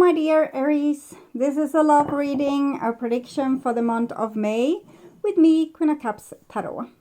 my dear Aries, this is a love reading, a prediction for the month of May with me, Queen of Cups Tarot.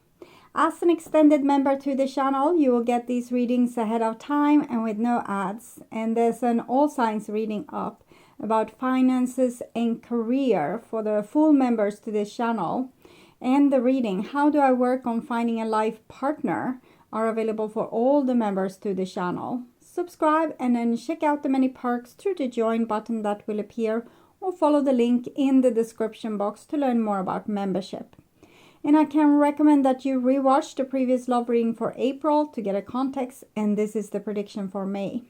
As an extended member to the channel, you will get these readings ahead of time and with no ads. And there's an all signs reading up about finances and career for the full members to this channel. And the reading, how do I work on finding a life partner, are available for all the members to the channel. Subscribe and then check out the many perks through the join button that will appear, or follow the link in the description box to learn more about membership. And I can recommend that you rewatch the previous love reading for April to get a context, and this is the prediction for May.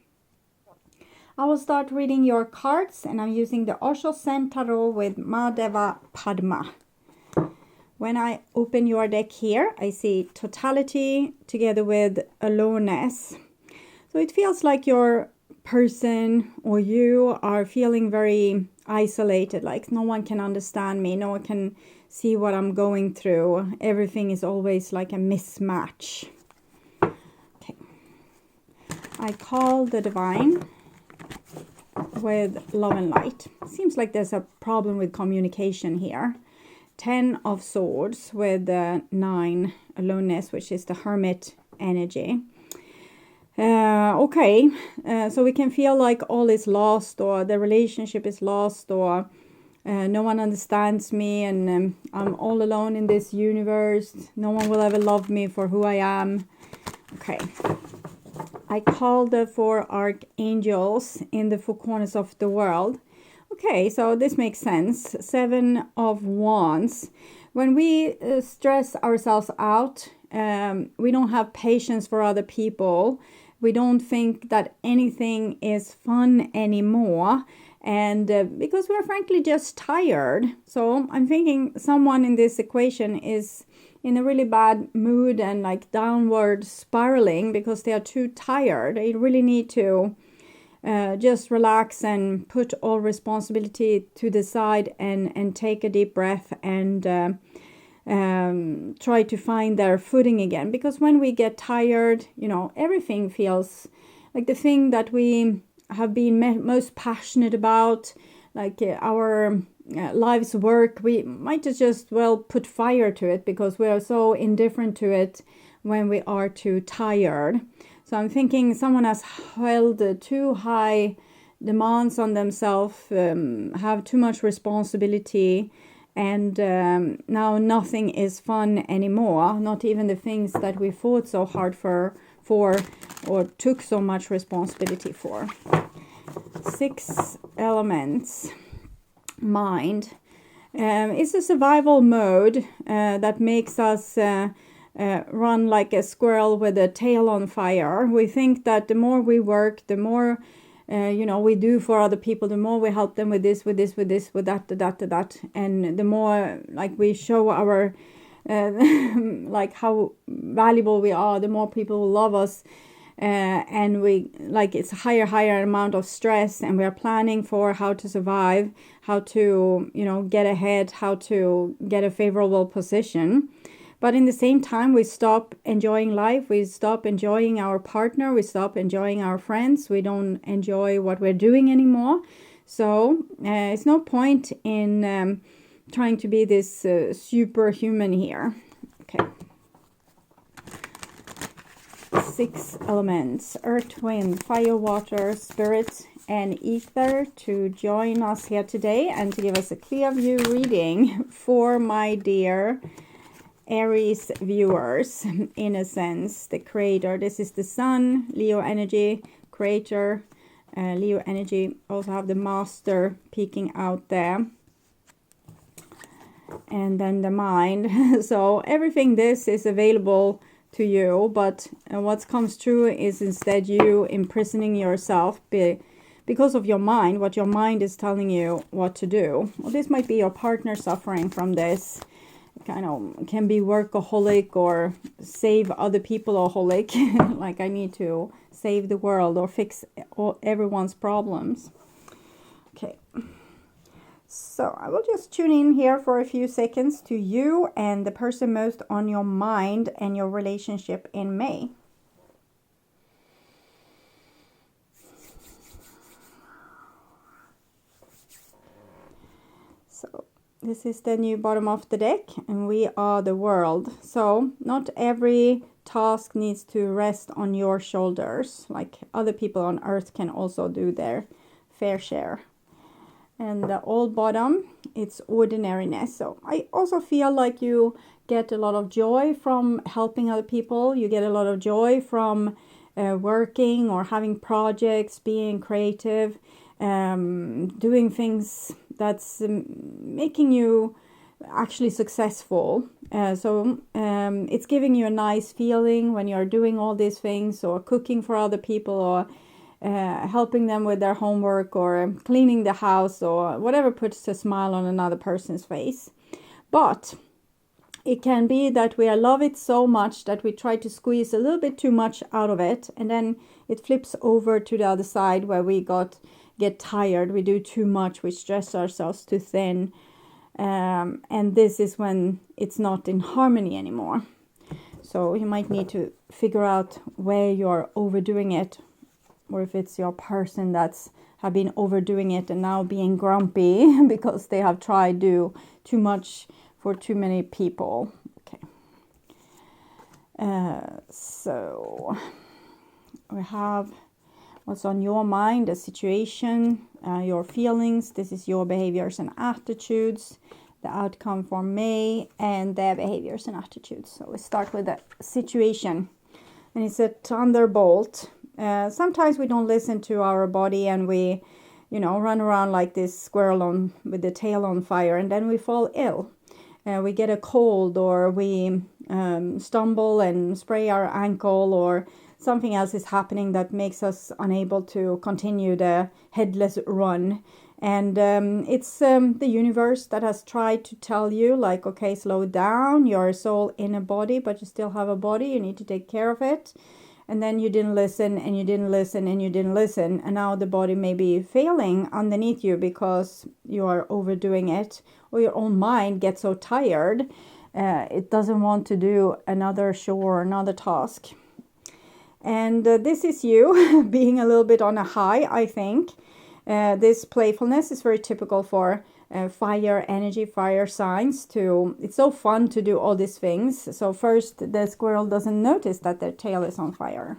I will start reading your cards, and I'm using the OSHO Scent Tarot with Mahadeva Padma. When I open your deck here, I see totality together with aloneness. So it feels like your person or you are feeling very isolated, like no one can understand me, no one can see what I'm going through. Everything is always like a mismatch. Okay. I call the divine with love and light. Seems like there's a problem with communication here. 10 of Swords with 9 aloneness, which is the hermit energy. Okay, so we can feel like all is lost, or the relationship is lost, or no one understands me, and I'm all alone in this universe. No one will ever love me for who I am. Okay, I call the 4 archangels in the 4 corners of the world. Okay, so this makes sense. 7 of Wands. When we stress ourselves out, we don't have patience for other people. We don't think that anything is fun anymore. And because we're frankly just tired. So I'm thinking someone in this equation is in a really bad mood and like downward spiraling because they are too tired. They really need to just relax and put all responsibility to the side and take a deep breath and try to find their footing again. Because when we get tired, you know, everything feels like the thing that we have been most passionate about, like our life's work, we might just well put fire to it because we are so indifferent to it when we are too tired. So I'm thinking someone has held too high demands on themselves, have too much responsibility, and now nothing is fun anymore. Not even the things that we fought so hard for or took so much responsibility for. 6 elements. Mind. It's a survival mode that makes us run like a squirrel with a tail on fire. We think that the more we work, the more we do for other people, the more we help them with this, with that, and the more like we show our like how valuable we are, the more people will love us, and we like it's a higher amount of stress, and we are planning for how to survive, how to get ahead, how to get a favorable position. But in the same time, we stop enjoying life, we stop enjoying our partner, we stop enjoying our friends, we don't enjoy what we're doing anymore. So it's no point in trying to be this superhuman here. Okay. 6 elements, earth, wind, fire, water, spirit, and ether to join us here today and to give us a clear view reading for my dear Aries viewers. In a sense, the creator, this is the sun, Leo energy, creator, Leo energy. Also have the master peeking out there, and then the mind. So everything this is available to you, but what comes true is instead you imprisoning yourself because of your mind, what your mind is telling you what to do. Well, this might be your partner suffering from this. Kind of can be workaholic or save other people-aholic, like I need to save the world or fix everyone's problems. Okay, so I will just tune in here for a few seconds to you and the person most on your mind and your relationship in May. So this is the new bottom of the deck, and we are the world. So not every task needs to rest on your shoulders. Like, other people on earth can also do their fair share. And the old bottom, it's ordinariness. So I also feel like you get a lot of joy from helping other people. You get a lot of joy from working or having projects, being creative, doing things that's making you actually successful. So it's giving you a nice feeling when you're doing all these things, or cooking for other people, or helping them with their homework, or cleaning the house, or whatever puts a smile on another person's face. But it can be that we love it so much that we try to squeeze a little bit too much out of it, and then it flips over to the other side where we get tired, we do too much, we stress ourselves too thin, and this is when it's not in harmony anymore. So you might need to figure out where you're overdoing it, or if it's your person that's have been overdoing it and now being grumpy because they have tried to do too much for too many people. Okay. So we have what's on your mind, the situation, your feelings. This is your behaviors and attitudes, the outcome for May, and their behaviors and attitudes. So we start with the situation, and it's a thunderbolt. Sometimes we don't listen to our body, and we, run around like this squirrel with the tail on fire, and then we fall ill. We get a cold, or we stumble and spray our ankle, or something else is happening that makes us unable to continue the headless run. And it's the universe that has tried to tell you, like, okay, slow down. You're a soul in a body, but you still have a body. You need to take care of it. And then you didn't listen, and you didn't listen, and you didn't listen. And now the body may be failing underneath you because you are overdoing it, or your own mind gets so tired, it doesn't want to do another chore, another task. And this is you being a little bit on a high, I think. This playfulness is very typical for fire energy, fire signs. It's so fun to do all these things. So first, the squirrel doesn't notice that their tail is on fire.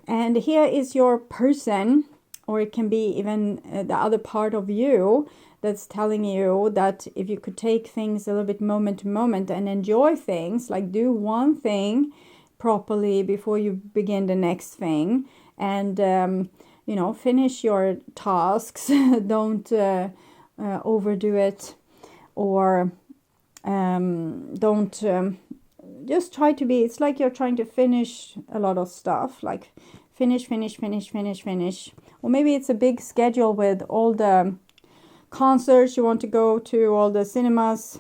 And here is your person, or it can be even the other part of you that's telling you that if you could take things a little bit moment to moment and enjoy things, like do one thing properly before you begin the next thing, and finish your tasks. Don't overdo it, or don't just try to be, it's like you're trying to finish a lot of stuff, like finish, or maybe it's a big schedule with all the concerts you want to go to, all the cinemas,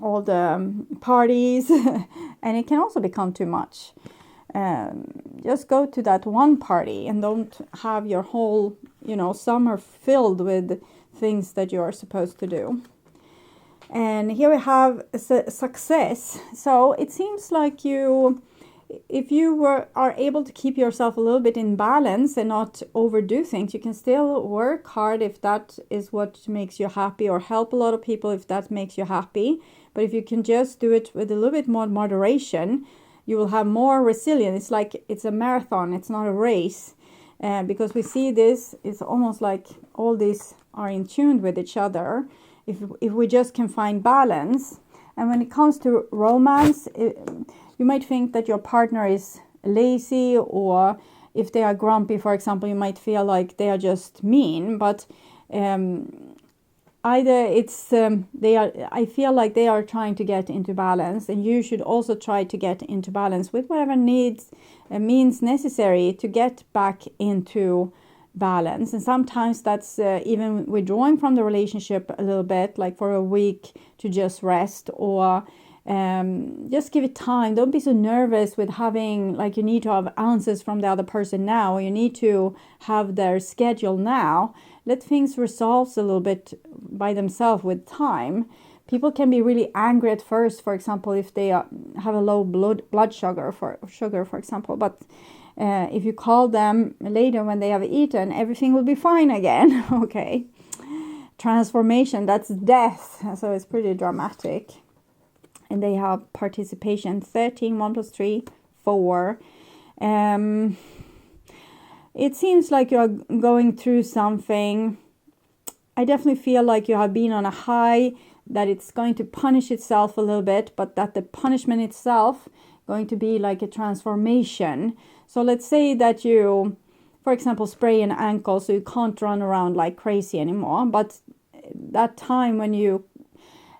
all the parties, and it can also become too much. Just go to that one party and don't have your whole summer filled with things that you are supposed to do. And here we have success. So it seems like if you are able to keep yourself a little bit in balance and not overdo things, you can still work hard if that is what makes you happy, or help a lot of people if that makes you happy. But if you can just do it with a little bit more moderation, you will have more resilience. It's like it's a marathon, it's not a race. Because we see this, it's almost like all these are in tune with each other. If we just can find balance. And when it comes to romance, you might think that your partner is lazy, or if they are grumpy, for example, you might feel like they are just mean. But either it's I feel like they are trying to get into balance, and you should also try to get into balance with whatever means necessary to get back into balance. And sometimes that's even withdrawing from the relationship a little bit, like for a week to just rest, or just give it time. Don't be so nervous with having, like, you need to have answers from the other person now, or you need to have their schedule now. Let things resolve a little bit by themselves with time. People can be really angry at first, for example, if they have a low blood sugar, for example. But if you call them later when they have eaten, everything will be fine again. Okay. transformation, that's death. So it's pretty dramatic. And they have participation 13, 1 plus 3, 4. It seems like you're going through something. I definitely feel like you have been on a high, that it's going to punish itself a little bit, but that the punishment itself going to be like a transformation. So let's say that you, for example, spray an ankle so you can't run around like crazy anymore. But that time when you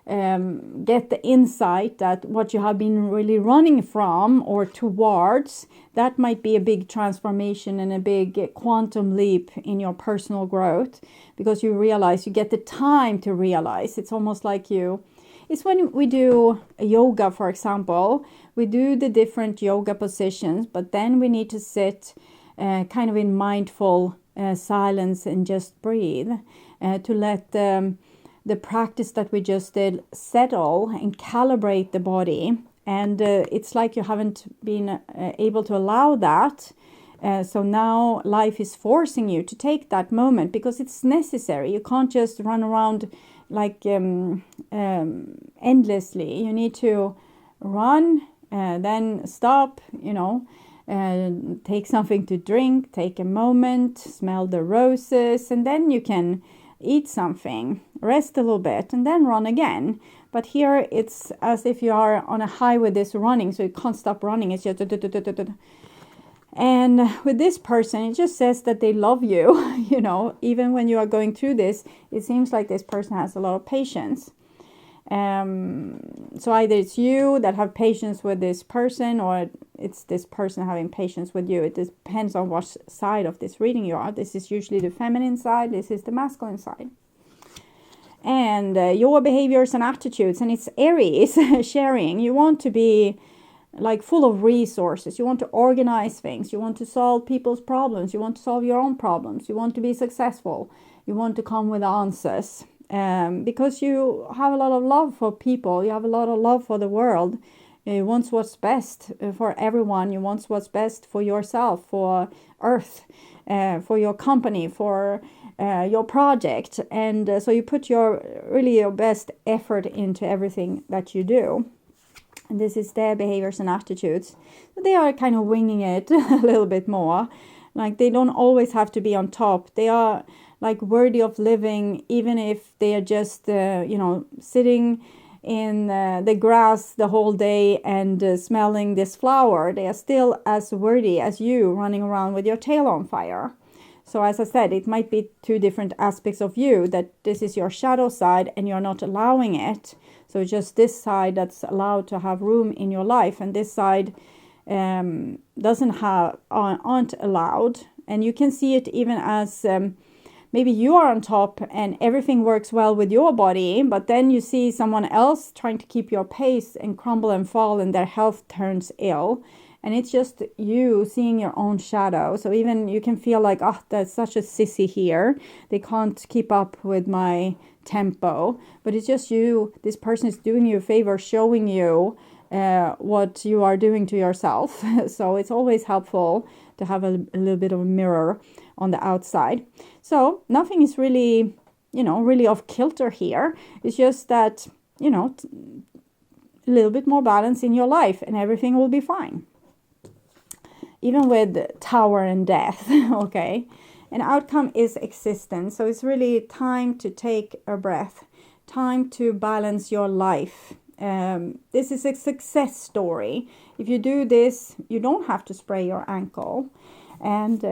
get the insight that what you have been really running from or towards, that might be a big transformation and a big quantum leap in your personal growth, because you realize, you get the time to realize. It's almost like it's when we do yoga, for example, we do the different yoga positions, but then we need to sit kind of in mindful silence and just breathe to let the practice that we just did settle and calibrate the body. And it's like you haven't been able to allow that. So now life is forcing you to take that moment, because it's necessary. You can't just run around like endlessly. You need to run, then stop, take something to drink, take a moment, smell the roses, and then you can eat something, rest a little bit, and then run again. But here it's as if you are on a high with this running, so you can't stop running. It's just and with this person, it just says that they love you. Even when you are going through this, it seems like this person has a lot of patience. So either it's you that have patience with this person, or it's this person having patience with you. It depends on what side of this reading you are. This is usually the feminine side. This is the masculine side. And your behaviors and attitudes, and it's Aries sharing. You want to be like full of resources. You want to organize things. You want to solve people's problems. You want to solve your own problems. You want to be successful. You want to come with answers. Because you have a lot of love for people. You have a lot of love for the world. You want what's best for everyone. You want what's best for yourself, for Earth, for your company, for your project. And so you put your best effort into everything that you do. And this is their behaviors and attitudes. They are kind of winging it a little bit more. Like, they don't always have to be on top. They are like worthy of living, even if they are just, sitting in the grass the whole day and smelling this flower. They are still as worthy as you running around with your tail on fire. So as I said, it might be two different aspects of you, that this is your shadow side and you're not allowing it. So just this side that's allowed to have room in your life, and this side aren't allowed. And you can see it even as maybe you are on top and everything works well with your body, but then you see someone else trying to keep your pace and crumble and fall, and their health turns ill. And it's just you seeing your own shadow. So even you can feel like, there's such a sissy here. They can't keep up with my tempo. But it's just you. This person is doing you a favor, showing you what you are doing to yourself. So it's always helpful to have a little bit of a mirror on the outside. So nothing is really, really off kilter here. It's just that, a little bit more balance in your life and everything will be fine. Even with Tower and Death, okay? An outcome is existence. So it's really time to take a breath. Time to balance your life. This is a success story. If you do this, you don't have to spray your ankle. And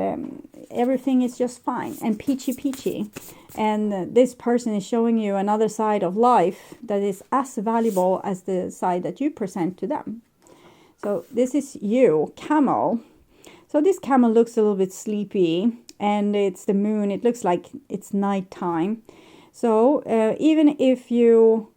everything is just fine and peachy. And this person is showing you another side of life that is as valuable as the side that you present to them. So this is you, Camel. So this camel looks a little bit sleepy, and it's the moon. It looks like it's nighttime. So even if you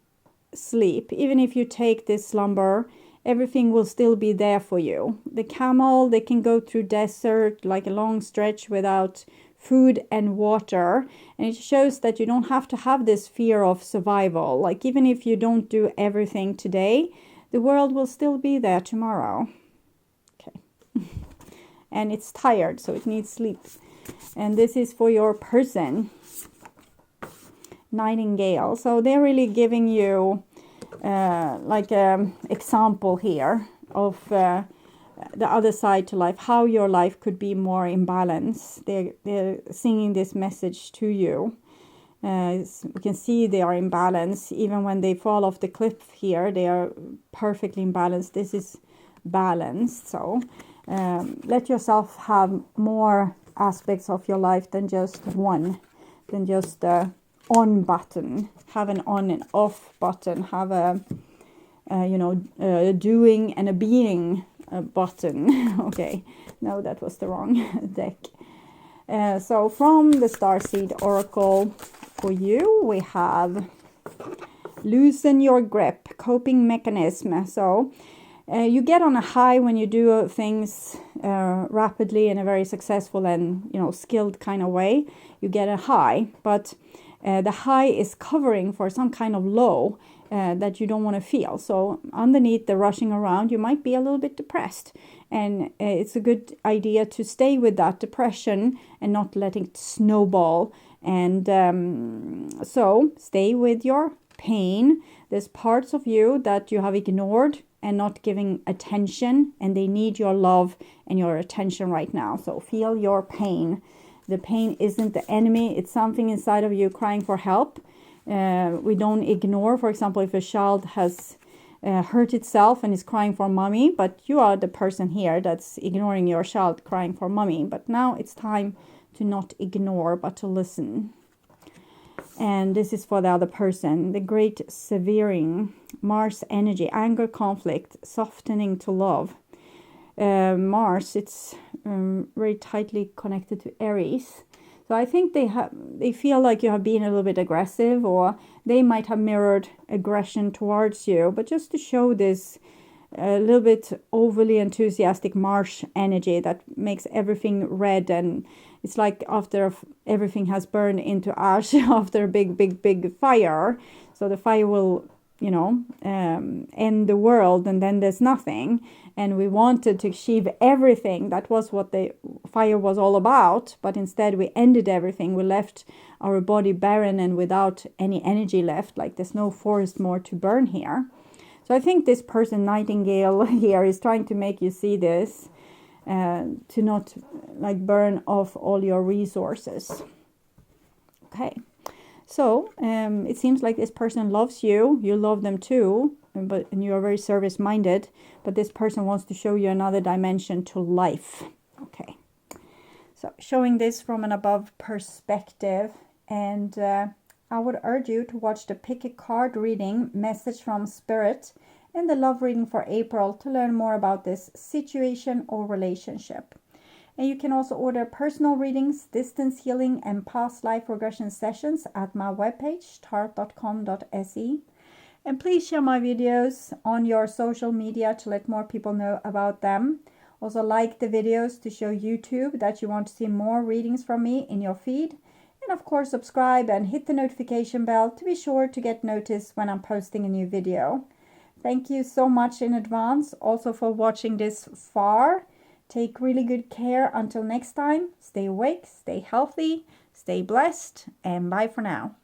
sleep, even if you take this slumber, everything will still be there for you. The camel, they can go through desert, like a long stretch without food and water. And it shows that you don't have to have this fear of survival. Like, even if you don't do everything today, the world will still be there tomorrow. Okay. And it's tired, so it needs sleep. And this is for your person. Nightingale. So they're really giving you like an example here of the other side to life, how your life could be more in balance. They're singing this message to you. We can see they are in balance. Even when they fall off the cliff here, they are perfectly in balance. This is balanced. So let yourself have more aspects of your life than just one, than just the on button. Have an on and off button. Have a doing and a being button. Okay, no, that was the wrong deck. So from the Starseed Oracle for you, we have loosen your grip, coping mechanism. So you get on a high when you do things rapidly in a very successful and skilled kind of way. You get a high, but the high is covering for some kind of low that you don't want to feel. So underneath the rushing around, you might be a little bit depressed. And it's a good idea to stay with that depression and not letting it snowball. And so stay with your pain. There's parts of you that you have ignored and not giving attention, and they need your love and your attention right now. So feel your pain. The pain isn't the enemy. It's something inside of you crying for help. We don't ignore, for example, if a child has hurt itself and is crying for mommy, but you are the person here that's ignoring your child crying for mommy. But now it's time to not ignore, but to listen. And this is for the other person. The great severing, Mars energy, anger, conflict, softening to love. Mars, it's very tightly connected to Aries. So I think they feel like you have been a little bit aggressive, or they might have mirrored aggression towards you. But just to show this a little bit overly enthusiastic Mars energy that makes everything red, and it's like after everything has burned into ash after a big fire. So the fire will, end the world, and then there's nothing. And we wanted to achieve everything. That was what the fire was all about. But instead we ended everything. We left our body barren and without any energy left. Like there's no forest more to burn here. So I think this person, Nightingale, here is trying to make you see this. To not like burn off all your resources. Okay. So it seems like this person loves you. You love them too. And you are very service-minded, but this person wants to show you another dimension to life. Okay, so showing this from an above perspective, and I would urge you to watch the pick a card reading, message from spirit, and the love reading for April to learn more about this situation or relationship. And you can also order personal readings, distance healing, and past life regression sessions at my webpage, tart.com.se. And please share my videos on your social media to let more people know about them. Also like the videos to show YouTube that you want to see more readings from me in your feed. And of course subscribe and hit the notification bell to be sure to get notice when I'm posting a new video. Thank you so much in advance also for watching this far. Take really good care until next time. Stay awake, stay healthy, stay blessed, and bye for now.